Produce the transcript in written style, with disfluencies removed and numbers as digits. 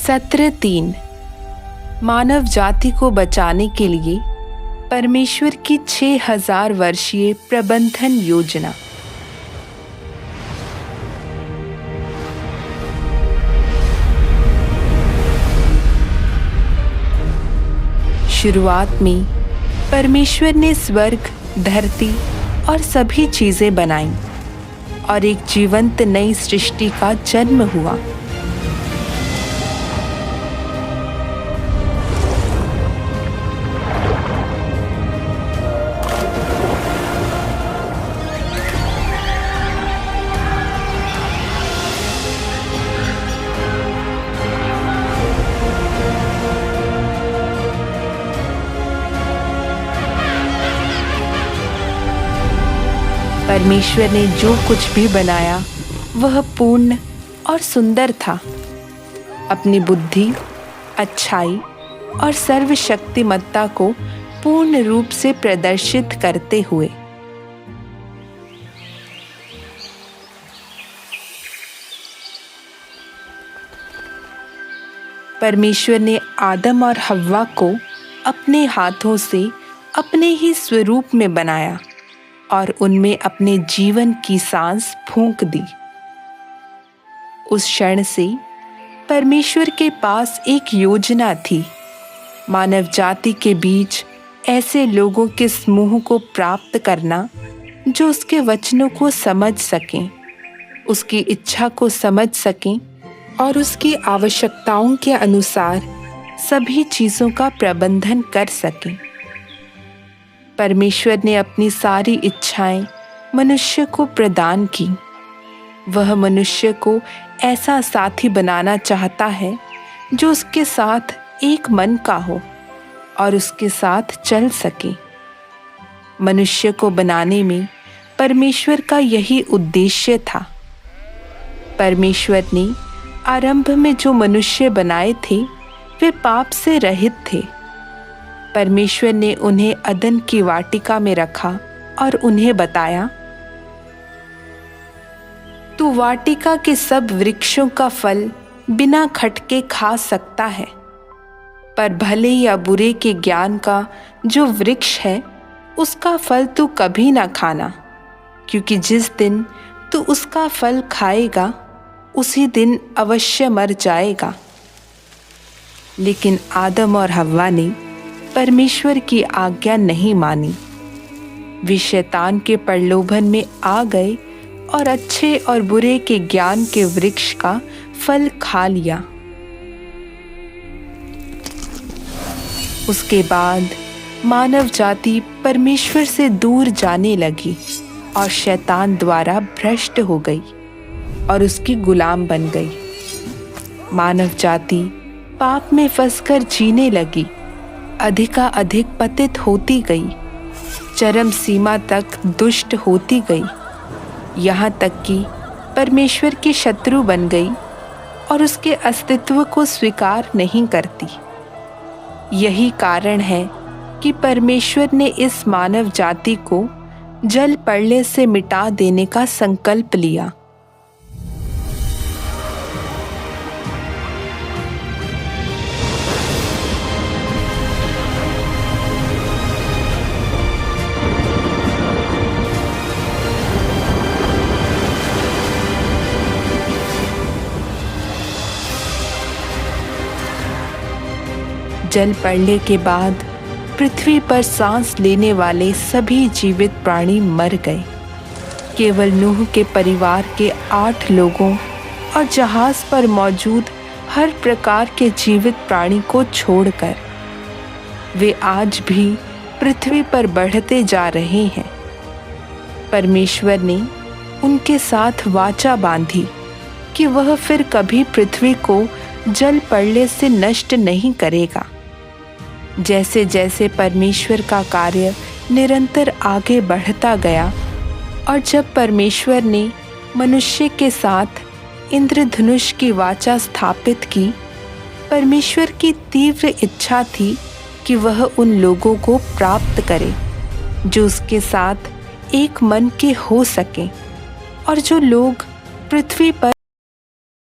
सत्र 3। मानव जाति को बचाने के लिए परमेश्वर की 6000 वर्षीय प्रबंधन योजना। शुरुआत में परमेश्वर ने स्वर्ग, धरती और सभी चीजें बनाईं और एक जीवंत नई सृष्टि का जन्म हुआ। परमेश्वर ने जो कुछ भी बनाया वह पूर्ण और सुंदर था। अपनी बुद्धि, अच्छाई और सर्वशक्तिमत्ता को पूर्ण रूप से प्रदर्शित करते हुए। परमेश्वर ने आदम और हव्वा को अपने हाथों से अपने ही स्वरूप में बनाया और उनमें अपने जीवन की सांस फूंक दी। उस क्षण से परमेश्वर के पास एक योजना थी, मानव जाति के बीच ऐसे लोगों के समूह को प्राप्त करना जो उसके वचनों को समझ सकें, उसकी इच्छा को समझ सकें और उसकी आवश्यकताओं के अनुसार सभी चीज़ों का प्रबंधन कर सकें। परमेश्वर ने अपनी सारी इच्छाएं मनुष्य को प्रदान की। वह मनुष्य को ऐसा साथी बनाना चाहता है जो उसके साथ एक मन का हो और उसके साथ चल सके। मनुष्य को बनाने में परमेश्वर का यही उद्देश्य था। परमेश्वर ने आरंभ में जो मनुष्य बनाए थे वे पाप से रहित थे। परमेश्वर ने उन्हें अदन की वाटिका में रखा और उन्हें बताया, तू वाटिका के सब वृक्षों का फल बिना खटके खा सकता है, पर भले या बुरे के ज्ञान का जो वृक्ष है उसका फल तू कभी ना खाना, क्योंकि जिस दिन तू उसका फल खाएगा उसी दिन अवश्य मर जाएगा। लेकिन आदम और हव्वा ने परमेश्वर की आज्ञा नहीं मानी। वे शैतान के प्रलोभन में आ गए और अच्छे और बुरे के ज्ञान के वृक्ष का फल खा लिया। उसके बाद मानव जाति परमेश्वर से दूर जाने लगी और शैतान द्वारा भ्रष्ट हो गई और उसकी गुलाम बन गई। मानव जाति पाप में फंसकर जीने लगी, अधिकाधिक पतित होती गई, चरम सीमा तक दुष्ट होती गई, यहाँ तक कि परमेश्वर की शत्रु बन गई और उसके अस्तित्व को स्वीकार नहीं करती। यही कारण है कि परमेश्वर ने इस मानव जाति को जल प्रलय से मिटा देने का संकल्प लिया। जल प्रलय के बाद पृथ्वी पर सांस लेने वाले सभी जीवित प्राणी मर गए। केवल नूह के परिवार के 8 लोगों और जहाज पर मौजूद हर प्रकार के जीवित प्राणी को छोड़कर वे आज भी पृथ्वी पर बढ़ते जा रहे हैं। परमेश्वर ने उनके साथ वाचा बांधी कि वह फिर कभी पृथ्वी को जल प्रलय से नष्ट नहीं करेगा। जैसे जैसे परमेश्वर का कार्य निरंतर आगे बढ़ता गया और जब परमेश्वर ने मनुष्य के साथ इंद्रधनुष की वाचा स्थापित की, परमेश्वर की तीव्र इच्छा थी कि वह उन लोगों को प्राप्त करे जो उसके साथ एक मन के हो सकें और जो लोग पृथ्वी पर